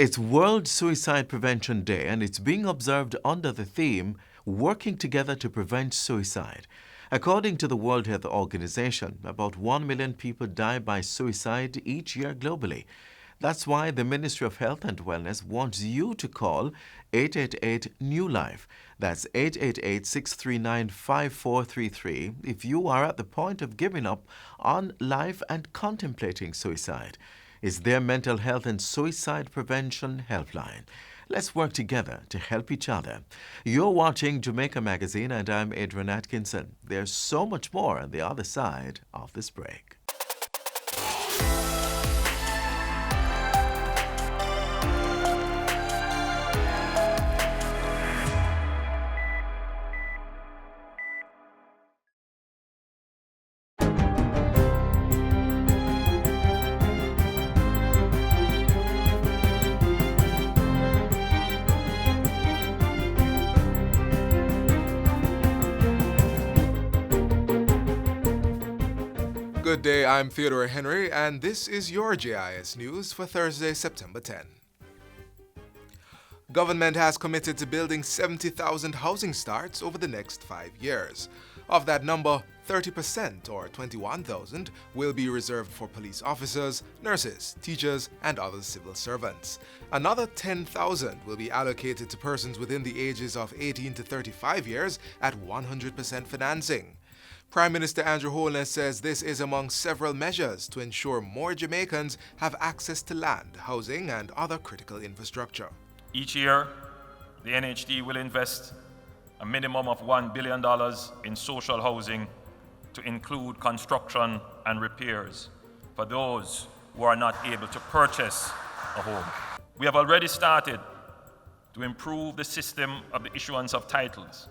It's World Suicide Prevention Day, and it's being observed under the theme, Working Together to Prevent Suicide. According to the World Health Organization, about 1 million people die by suicide each year globally. That's why the Ministry of Health and Wellness wants you to call 888-NEW-LIFE. That's 888-639-5433 if you are at the point of giving up on life and contemplating suicide. It's their mental health and suicide prevention helpline. Let's work together to help each other. You're watching Jamaica Magazine, and I'm Adrian Atkinson. There's so much more on the other side of this break. Good day, I'm Theodore Henry, and this is your JIS News for Thursday, September 10. Government has committed to building 70,000 housing starts over the next 5 years. Of that number, 30% or 21,000 will be reserved for police officers, nurses, teachers, and other civil servants. Another 10,000 will be allocated to persons within the ages of 18 to 35 years at 100% financing. Prime Minister Andrew Holness says this is among several measures to ensure more Jamaicans have access to land, housing, and other critical infrastructure. Each year, the NHD will invest a minimum of $1 billion in social housing to include construction and repairs for those who are not able to purchase a home. We have already started to improve the system of the issuance of titles,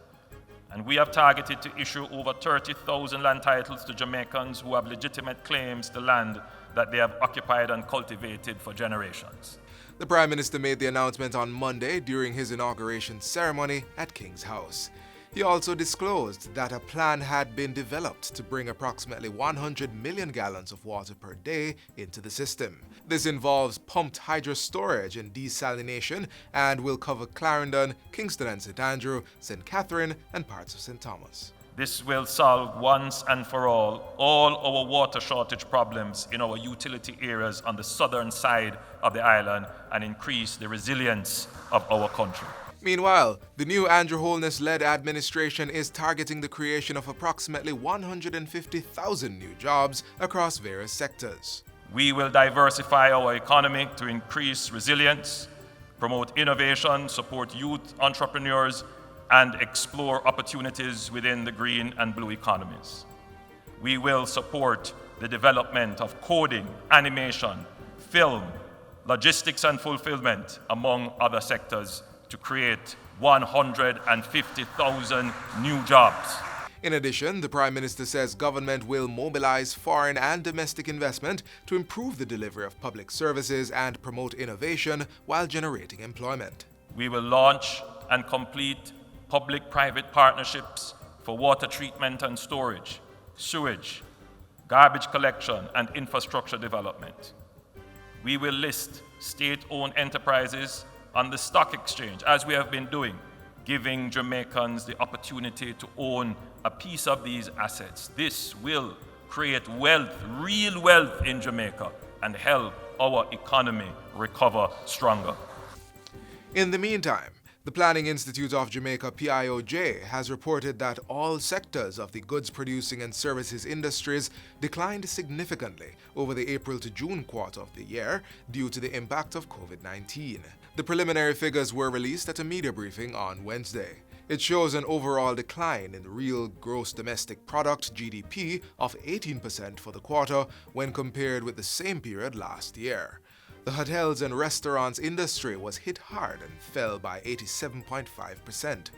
and we have targeted to issue over 30,000 land titles to Jamaicans who have legitimate claims to land that they have occupied and cultivated for generations. The Prime Minister made the announcement on Monday during his inauguration ceremony at King's House. He also disclosed that a plan had been developed to bring approximately 100 million gallons of water per day into the system. This involves pumped hydro storage and desalination and will cover Clarendon, Kingston and St. Andrew, St. Catherine and parts of St. Thomas. This will solve once and for all our water shortage problems in our utility areas on the southern side of the island and increase the resilience of our country. Meanwhile, the new Andrew Holness-led administration is targeting the creation of approximately 150,000 new jobs across various sectors. We will diversify our economy to increase resilience, promote innovation, support youth entrepreneurs, and explore opportunities within the green and blue economies. We will support the development of coding, animation, film, logistics and fulfillment, among other sectors, to create 150,000 new jobs. In addition, the Prime Minister says government will mobilize foreign and domestic investment to improve the delivery of public services and promote innovation while generating employment. We will launch and complete public-private partnerships for water treatment and storage, sewage, garbage collection, and infrastructure development. We will list state-owned enterprises on the stock exchange, as we have been doing, giving Jamaicans the opportunity to own a piece of these assets. This will create wealth, real wealth in Jamaica, and help our economy recover stronger. In the meantime, the Planning Institute of Jamaica, PIOJ, has reported that all sectors of the goods producing and services industries declined significantly over the April to June quarter of the year due to the impact of COVID-19. The preliminary figures were released at a media briefing on Wednesday. It shows an overall decline in the real gross domestic product, GDP, of 18% for the quarter when compared with the same period last year. The hotels and restaurants industry was hit hard and fell by 87.5%.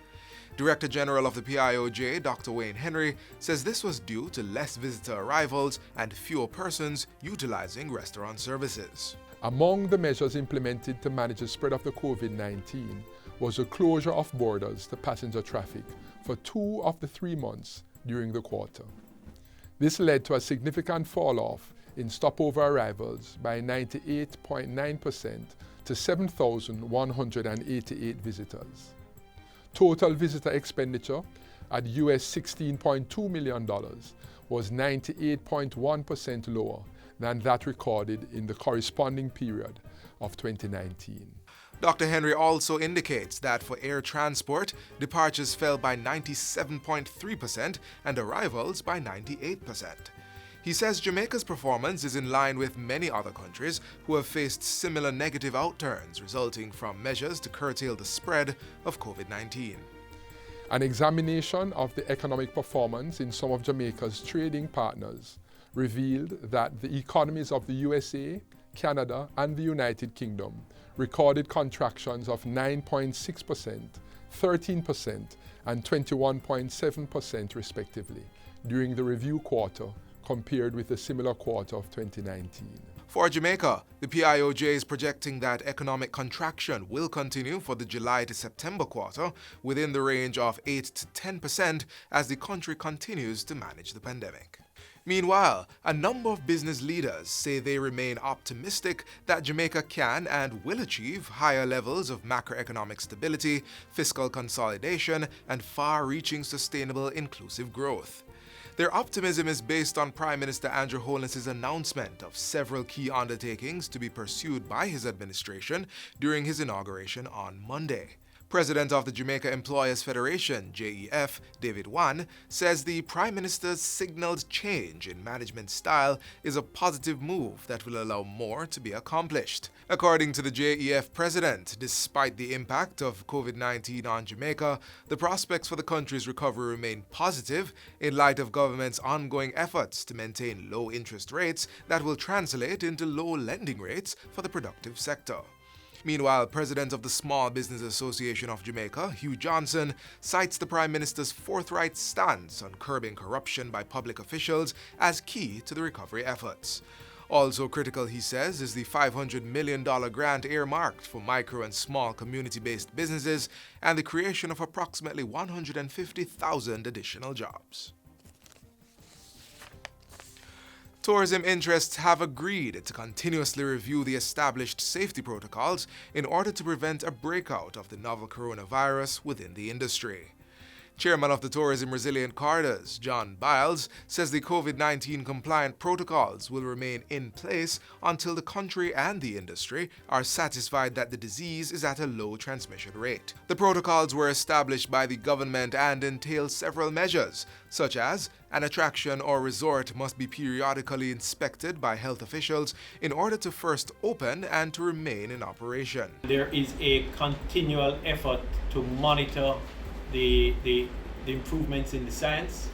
Director General of the PIOJ, Dr. Wayne Henry, says this was due to less visitor arrivals and fewer persons utilizing restaurant services. Among the measures implemented to manage the spread of the COVID-19 was the closure of borders to passenger traffic for 2 of the 3 months during the quarter. This led to a significant fall-off in stopover arrivals by 98.9% to 7,188 visitors. Total visitor expenditure at US $16.2 million was 98.1% lower than that recorded in the corresponding period of 2019. Dr. Henry also indicates that for air transport, departures fell by 97.3% and arrivals by 98%. He says Jamaica's performance is in line with many other countries who have faced similar negative outturns resulting from measures to curtail the spread of COVID-19. An examination of the economic performance in some of Jamaica's trading partners revealed that the economies of the USA, Canada, and the United Kingdom recorded contractions of 9.6%, 13%, and 21.7% respectively during the review quarter compared with the similar quarter of 2019. For Jamaica, the PIOJ is projecting that economic contraction will continue for the July to September quarter within the range of 8 to 10% as the country continues to manage the pandemic. Meanwhile, a number of business leaders say they remain optimistic that Jamaica can and will achieve higher levels of macroeconomic stability, fiscal consolidation, and far-reaching sustainable inclusive growth. Their optimism is based on Prime Minister Andrew Holness's announcement of several key undertakings to be pursued by his administration during his inauguration on Monday. President of the Jamaica Employers Federation, JEF, David Wan, says the Prime Minister's signaled change in management style is a positive move that will allow more to be accomplished. According to the JEF president, despite the impact of COVID-19 on Jamaica, the prospects for the country's recovery remain positive in light of government's ongoing efforts to maintain low interest rates that will translate into low lending rates for the productive sector. Meanwhile, President of the Small Business Association of Jamaica, Hugh Johnson, cites the Prime Minister's forthright stance on curbing corruption by public officials as key to the recovery efforts. Also critical, he says, is the $500 million grant earmarked for micro and small community-based businesses and the creation of approximately 150,000 additional jobs. Tourism interests have agreed to continuously review the established safety protocols in order to prevent a breakout of the novel coronavirus within the industry. Chairman of the Tourism Resilient Corridors, John Biles, says the COVID-19 compliant protocols will remain in place until the country and the industry are satisfied that the disease is at a low transmission rate. The protocols were established by the government and entail several measures, such as an attraction or resort must be periodically inspected by health officials in order to first open and to remain in operation. There is a continual effort to monitor the improvements in the science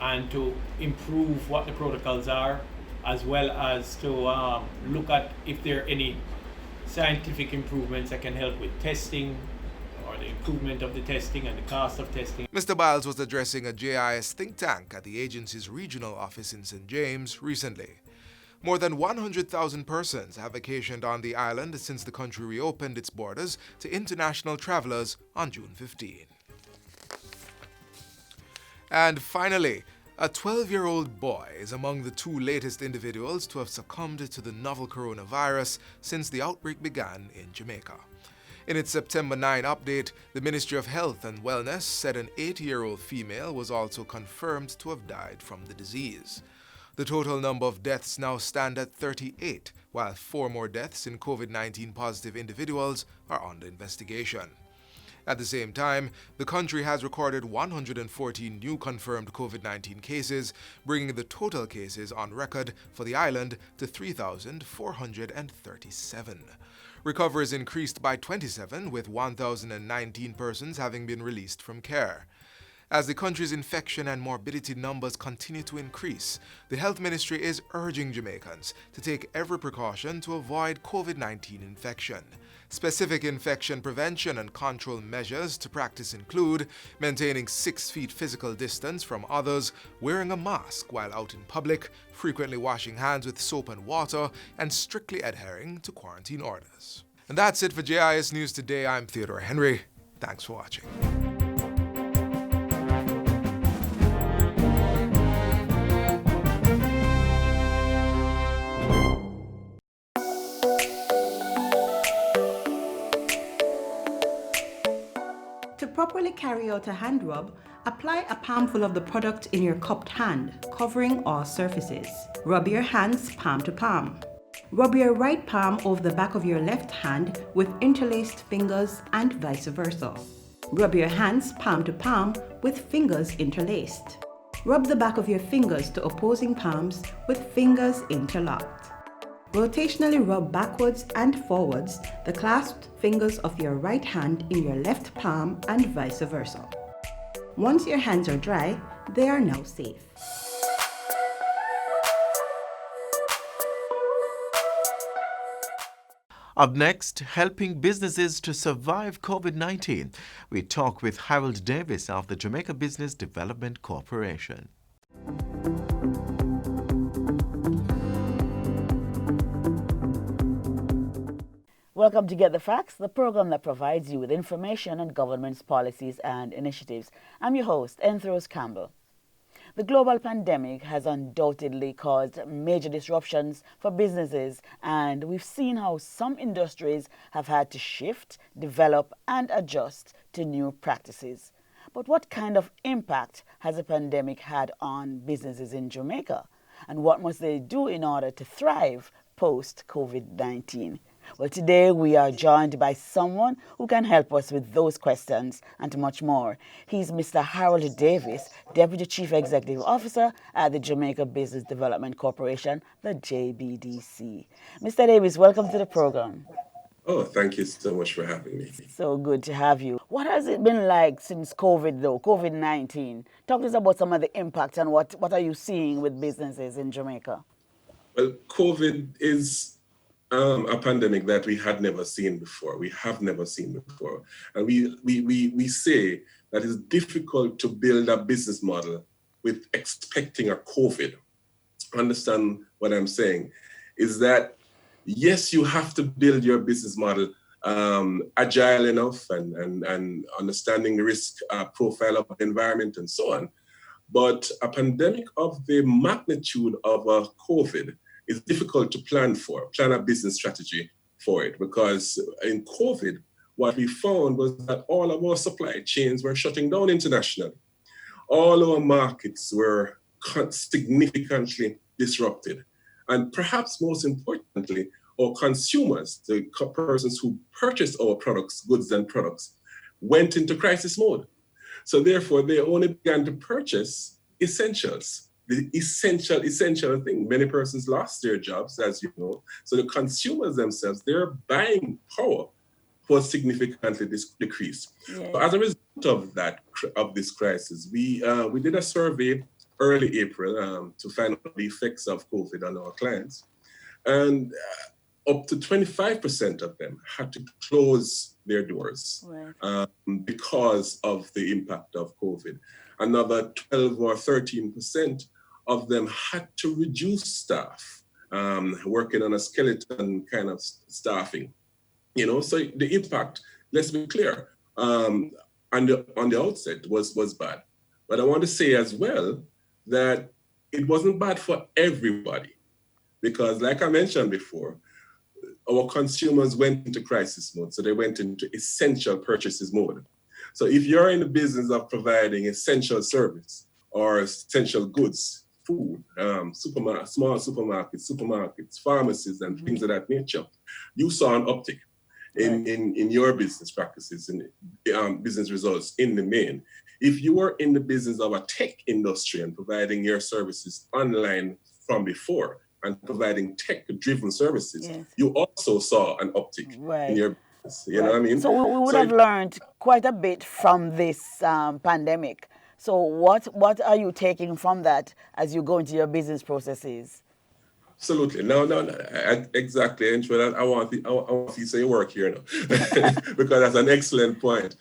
and to improve what the protocols are, as well as to look at if there are any scientific improvements that can help with testing or the improvement of the testing and the cost of testing. Mr. Biles was addressing a JIS think tank at the agency's regional office in St. James recently. More than 100,000 persons have vacationed on the island since the country reopened its borders to international travelers on June 15. And finally, a 12-year-old boy is among the two latest individuals to have succumbed to the novel coronavirus since the outbreak began in Jamaica. In its September 9 update, the Ministry of Health and Wellness said an 80-year-old female was also confirmed to have died from the disease. The total number of deaths now stand at 38, while 4 more deaths in COVID-19 positive individuals are under investigation. At the same time, the country has recorded 114 new confirmed COVID-19 cases, bringing the total cases on record for the island to 3,437. Recoveries increased by 27, with 1,019 persons having been released from care. As the country's infection and morbidity numbers continue to increase, the Health Ministry is urging Jamaicans to take every precaution to avoid COVID-19 infection. Specific infection prevention and control measures to practice include maintaining 6 feet physical distance from others, wearing a mask while out in public, frequently washing hands with soap and water, and strictly adhering to quarantine orders. And that's it for JIS News Today. I'm Theodore Henry. Thanks for watching. properly carry out a hand rub, apply a palmful of the product in your cupped hand, covering all surfaces. Rub your hands palm to palm. Rub your right palm over the back of your left hand with interlaced fingers and vice versa. Rub your hands palm to palm with fingers interlaced. Rub the back of your fingers to opposing palms with fingers interlocked. Rotationally rub backwards and forwards the clasped fingers of your right hand in your left palm and vice versa. Once your hands are dry, they are now safe. Up next, helping businesses to survive COVID-19. We talk with Harold Davis of the Jamaica Business Development Corporation. Welcome to Get the Facts, the program that provides you with information on government's policies and initiatives. I'm your host, Enthros Campbell. The global pandemic has undoubtedly caused major disruptions for businesses, and we've seen how some industries have had to shift, develop, and adjust to new practices. But what kind of impact has the pandemic had on businesses in Jamaica? And what must they do in order to thrive post-COVID-19? Well, today we are joined by someone who can help us with those questions and much more. He's Mr. Harold Davis, Deputy Chief Executive Officer at the Jamaica Business Development Corporation, the JBDC. Mr. Davis, welcome to the program. Oh, thank you so much for having me. So good to have you. What has it been like since COVID-19? Talk to us about some of the impacts and what are you seeing with businesses in Jamaica? Well, COVID is a pandemic that we had never seen before. We have never seen before. And we say that it's difficult to build a business model with expecting a COVID. Understand what I'm saying? Is that, yes, you have to build your business model agile enough and understanding the risk profile of the environment and so on. But a pandemic of the magnitude of a COVID is difficult to plan a business strategy for it, because in COVID, what we found was that all of our supply chains were shutting down internationally. All our markets were significantly disrupted. And perhaps most importantly, our consumers, the persons who purchased our products, goods and products, went into crisis mode. So therefore, they only began to purchase essentials. The essential thing. Many persons lost their jobs, as you know. So the consumers themselves, their buying power was significantly decreased. Yes. So as a result of this crisis, we did a survey early April to find out the effects of COVID on our clients, and up to 25% of them had to close their doors because of the impact of COVID. Another 12 or 13% of them had to reduce staff, working on a skeleton kind of staffing. So the impact, let's be clear, on the outset was bad. But I want to say as well that it wasn't bad for everybody, because like I mentioned before, our consumers went into crisis mode, so they went into essential purchases mode. So if you're in the business of providing essential service or essential goods, food, small supermarkets, pharmacies, and things of that nature, you saw an uptick in your business practices and business results in the main. If you were in the business of a tech industry and providing your services online from before and providing tech-driven services, you also saw an uptick in your business. You know what I mean? So we would have learned quite a bit from this pandemic. So what are you taking from that as you go into your business processes? Absolutely. No, exactly. And I want you to say work here now, because that's an excellent point.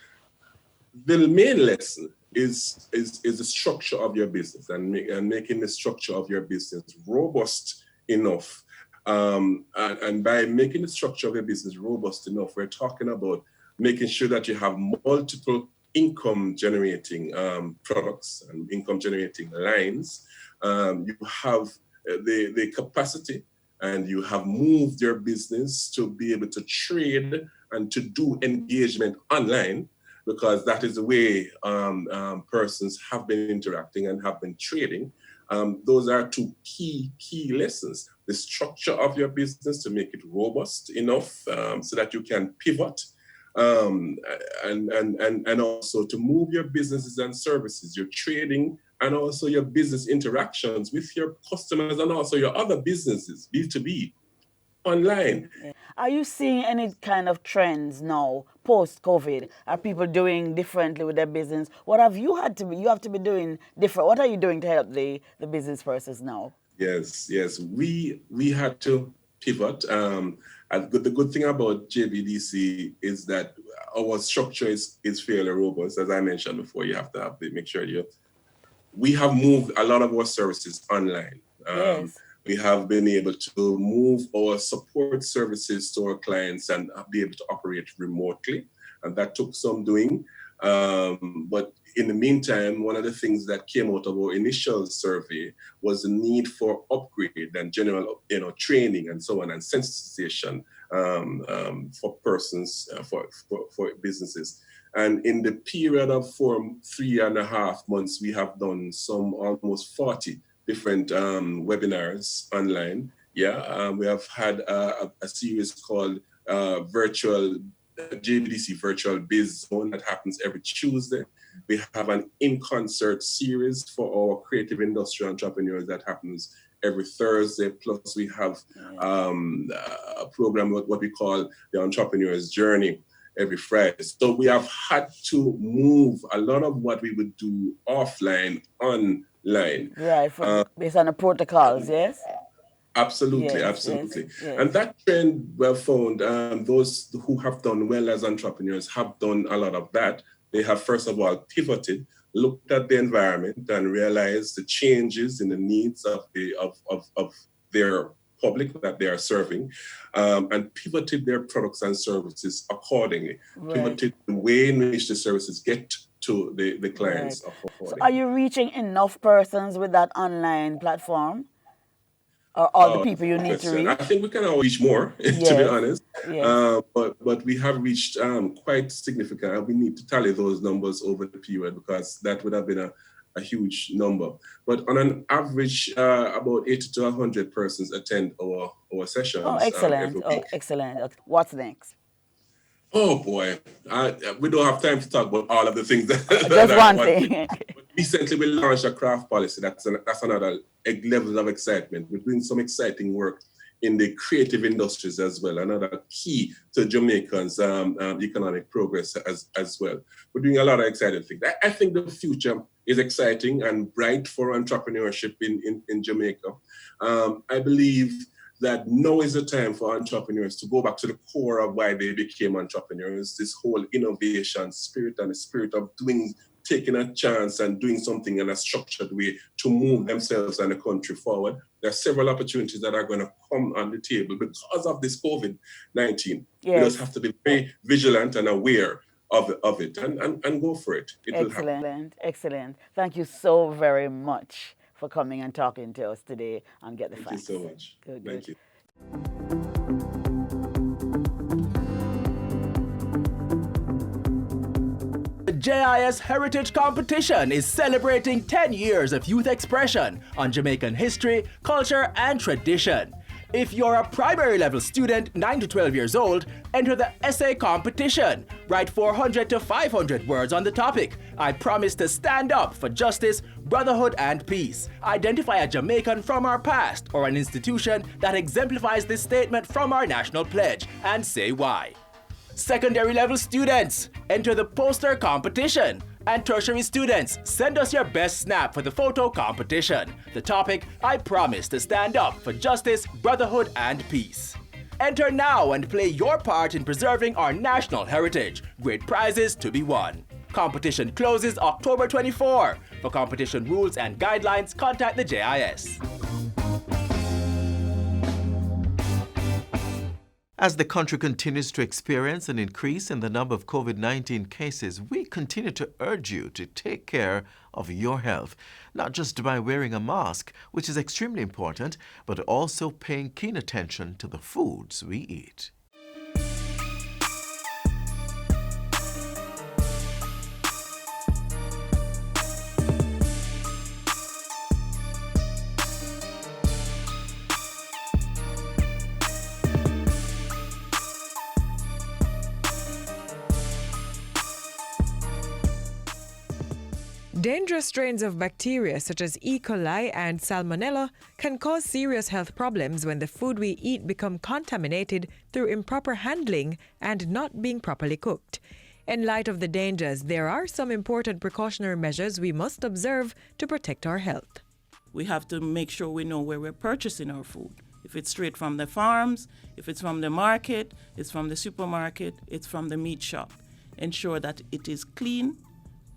The main lesson is the structure of your business and making the structure of your business robust enough. And by making the structure of your business robust enough, we're talking about making sure that you have multiple income generating products and income generating lines. You have the capacity, and you have moved your business to be able to trade and to do engagement online. because that is the way persons have been interacting and have been trading. Those are two key lessons. The structure of your business to make it robust enough so that you can pivot, and also to move your businesses and services, your trading, and also your business interactions with your customers and also your other businesses, B2B, online. Are you seeing any kind of trends now post-COVID? Are people doing differently with their business? What have you had to be? You have to be doing different. What are you doing to help the business persons now? Yes. We had to pivot. And the good thing about JBDC is that our structure is fairly robust. As I mentioned before, you have to make sure we have moved a lot of our services online. Yes. We have been able to move our support services to our clients and be able to operate remotely. And that took some doing. But in the meantime, one of the things that came out of our initial survey was the need for upgrade and general, training and so on, and sensitization for persons, for businesses. And in the period of 3.5 months, we have done some almost 40 different webinars online. We have had a series called JBDC Virtual Biz Zone that happens every Tuesday. We have an in-concert series for our creative industry entrepreneurs that happens every Thursday. Plus we have a program, what we call the Entrepreneur's Journey, every Friday. So we have had to move a lot of what we would do offline online. Right, based on the protocols, yes? Absolutely. Yes. And that trend we have found, those who have done well as entrepreneurs have done a lot of that. They have, first of all, pivoted, looked at the environment and realized the changes in the needs of their public that they are serving, and pivoted their products and services accordingly. Right. Pivoted the way in which the services get to the clients. Right. So are you reaching enough persons with that online platform? Or all the people you need to reach? I think we can all reach more, to be honest. Yes. But we have reached quite significant. We need to tally those numbers over the period because that would have been a huge number. But on an average, about 80 to 100 persons attend our sessions. Oh, excellent. Excellent. What's next? Oh boy, we don't have time to talk about all of the things. Just one thing. Recently, we launched a craft policy. That's another level of excitement. We're doing some exciting work in the creative industries as well. Another key to Jamaicans' economic progress as well. We're doing a lot of exciting things. I think the future is exciting and bright for entrepreneurship in Jamaica. I believe that now is the time for entrepreneurs to go back to the core of why they became entrepreneurs, this whole innovation spirit and the spirit of taking a chance and doing something in a structured way to move themselves and the country forward. There are several opportunities that are going to come on the table because of this COVID-19. Yes. We just have to be very vigilant and aware of it and go for it. Excellent. Thank you so very much for coming and talking to us today on Get the Facts. Thank you so much. Thank you. The JIS Heritage Competition is celebrating 10 years of youth expression on Jamaican history, culture, and tradition. If you're a primary level student, 9 to 12 years old, enter the essay competition. Write 400 to 500 words on the topic. I promise to stand up for justice, brotherhood, and peace. Identify a Jamaican from our past or an institution that exemplifies this statement from our national pledge and say why. Secondary level students, enter the poster competition. And tertiary students, send us your best snap for the photo competition. The topic, I promise to stand up for justice, brotherhood, and peace. Enter now and play your part in preserving our national heritage. Great prizes to be won. Competition closes October 24. For competition rules and guidelines, contact the JIS. As the country continues to experience an increase in the number of COVID-19 cases, we continue to urge you to take care of your health, not just by wearing a mask, which is extremely important, but also paying keen attention to the foods we eat. Dangerous strains of bacteria such as E. coli and Salmonella can cause serious health problems when the food we eat become contaminated through improper handling and not being properly cooked. In light of the dangers, there are some important precautionary measures we must observe to protect our health. We have to make sure we know where we're purchasing our food. If it's straight from the farms, if it's from the market, it's from the supermarket, it's from the meat shop. Ensure that it is clean.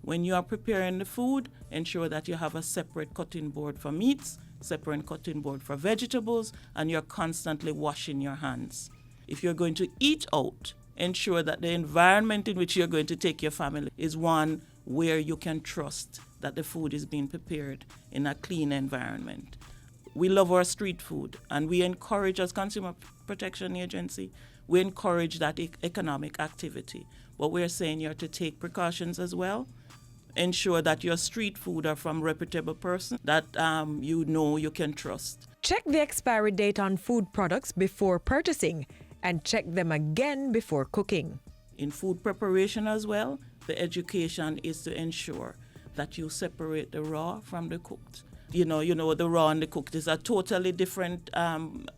When you are preparing the food, ensure that you have a separate cutting board for meats, separate cutting board for vegetables, and you're constantly washing your hands. If you're going to eat out, ensure that the environment in which you're going to take your family is one where you can trust that the food is being prepared in a clean environment. We love our street food, and we encourage, as Consumer Protection Agency, we encourage that economic activity. But we're saying you're to take precautions as well. Ensure that your street food are from reputable person that you know you can trust. Check the expiry date on food products before purchasing and check them again before cooking. In food preparation as well, the education is to ensure that you separate the raw from the cooked. You know, the raw and the cooked is a totally different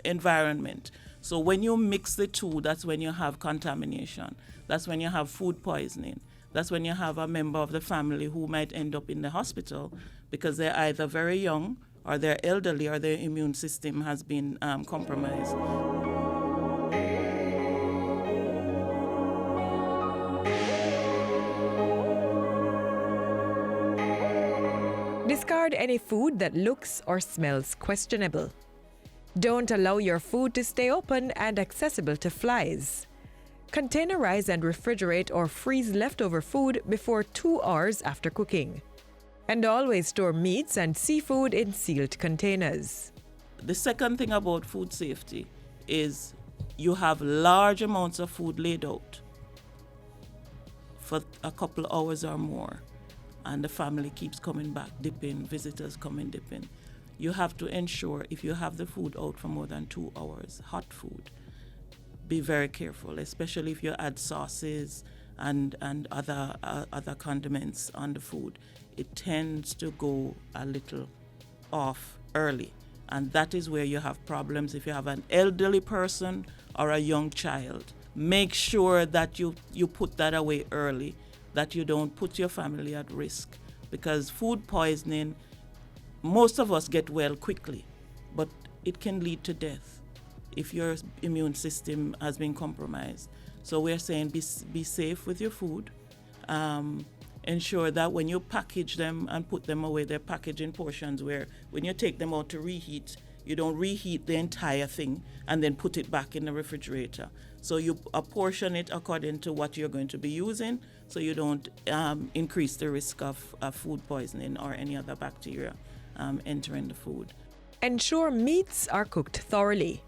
environment. So when you mix the two, that's when you have contamination. That's when you have food poisoning. That's when you have a member of the family who might end up in the hospital because they're either very young or they're elderly or their immune system has been compromised. Discard any food that looks or smells questionable. Don't allow your food to stay open and accessible to flies. Containerize and refrigerate or freeze leftover food before 2 hours after cooking. And always store meats and seafood in sealed containers. The second thing about food safety is you have large amounts of food laid out for a couple of hours or more, and the family keeps coming back, dipping, visitors coming, dipping. You have to ensure if you have the food out for more than 2 hours, hot food, be very careful, especially if you add sauces and other condiments on the food. It tends to go a little off early, and that is where you have problems if you have an elderly person or a young child. Make sure that you put that away early, that you don't put your family at risk, because food poisoning, most of us get well quickly, but it can lead to death if your immune system has been compromised. So we're saying be safe with your food. Ensure that when you package them and put them away, they're packaged in portions where when you take them out to reheat, you don't reheat the entire thing and then put it back in the refrigerator. So you apportion it according to what you're going to be using, so you don't increase the risk of food poisoning or any other bacteria entering the food. Ensure meats are cooked thoroughly.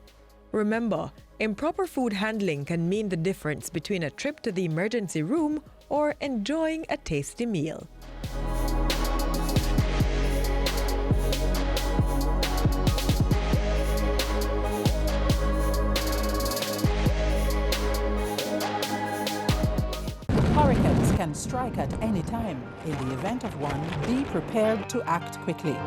Remember, improper food handling can mean the difference between a trip to the emergency room or enjoying a tasty meal. Hurricanes can strike at any time. In the event of one, be prepared to act quickly.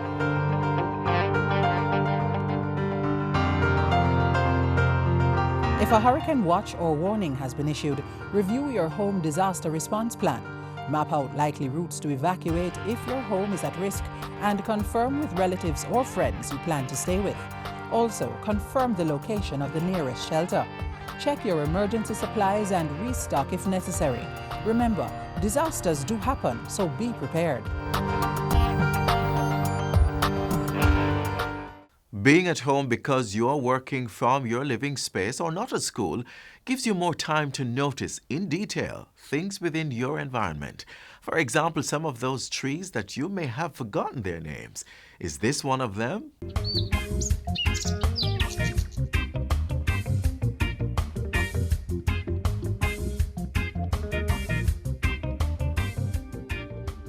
If a hurricane watch or warning has been issued, review your home disaster response plan. Map out likely routes to evacuate if your home is at risk, and confirm with relatives or friends you plan to stay with. Also, confirm the location of the nearest shelter. Check your emergency supplies and restock if necessary. Remember, disasters do happen, so be prepared. Being at home because you are working from your living space or not at school gives you more time to notice in detail things within your environment. For example, some of those trees that you may have forgotten their names. Is this one of them?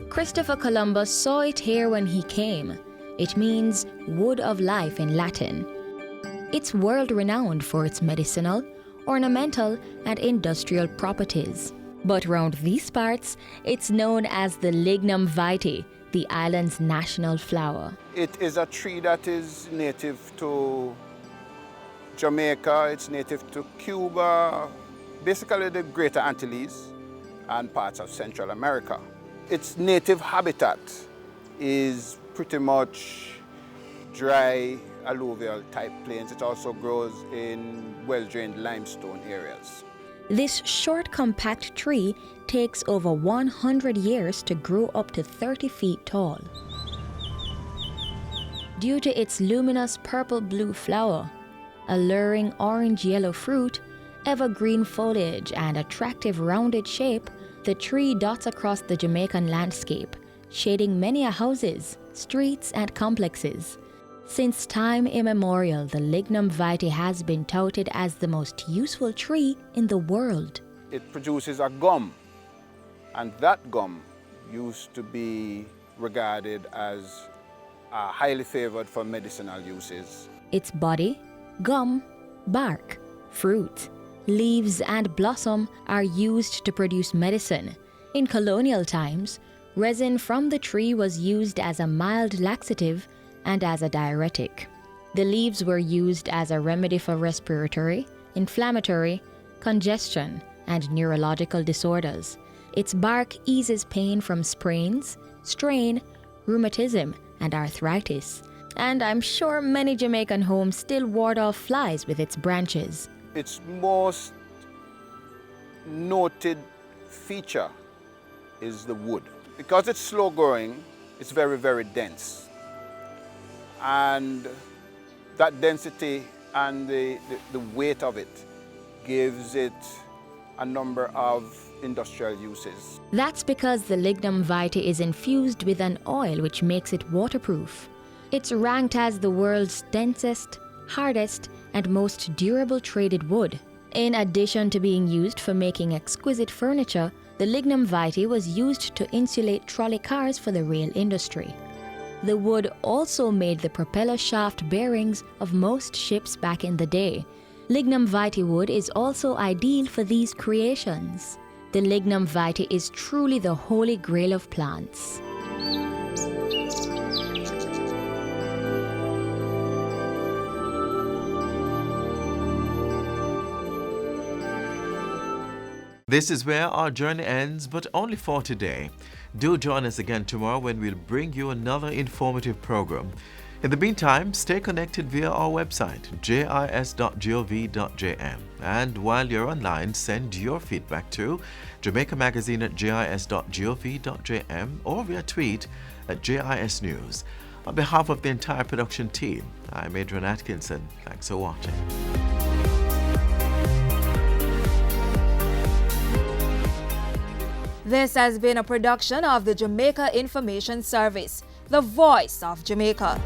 Christopher Columbus saw it here when he came. It means wood of life in Latin. It's world-renowned for its medicinal, ornamental, and industrial properties. But round these parts, it's known as the lignum vitae, the island's national flower. It is a tree that is native to Jamaica, it's native to Cuba, basically the Greater Antilles and parts of Central America. Its native habitat is pretty much dry alluvial type plains. It also grows in well-drained limestone areas. This short, compact tree takes over 100 years to grow up to 30 feet tall. Due to its luminous purple-blue flower, alluring orange-yellow fruit, evergreen foliage, and attractive rounded shape, the tree dots across the Jamaican landscape, shading many houses, streets, and complexes. Since time immemorial, the Lignum vitae has been touted as the most useful tree in the world. It produces a gum, and that gum used to be regarded as highly favored for medicinal uses. Its body, gum, bark, fruit, leaves, and blossom are used to produce medicine. In colonial times, resin from the tree was used as a mild laxative and as a diuretic. The leaves were used as a remedy for respiratory, inflammatory, congestion, and neurological disorders. Its bark eases pain from sprains, strain, rheumatism, and arthritis. And I'm sure many Jamaican homes still ward off flies with its branches. Its most noted feature is the wood. Because it's slow growing, it's very, very dense. And that density and the weight of it gives it a number of industrial uses. That's because the Lignum vitae is infused with an oil which makes it waterproof. It's ranked as the world's densest, hardest, and most durable traded wood. In addition to being used for making exquisite furniture, the Lignum vitae was used to insulate trolley cars for the rail industry. The wood also made the propeller shaft bearings of most ships back in the day. Lignum vitae wood is also ideal for these creations. The Lignum vitae is truly the holy grail of plants. This is where our journey ends, but only for today. Do join us again tomorrow when we'll bring you another informative program. In the meantime, stay connected via our website, jis.gov.jm. And while you're online, send your feedback to jamaicamagazine@jis.gov.jm or via tweet @JISnews. On behalf of the entire production team, I'm Adrian Atkinson. Thanks for watching. This has been a production of the Jamaica Information Service, the voice of Jamaica.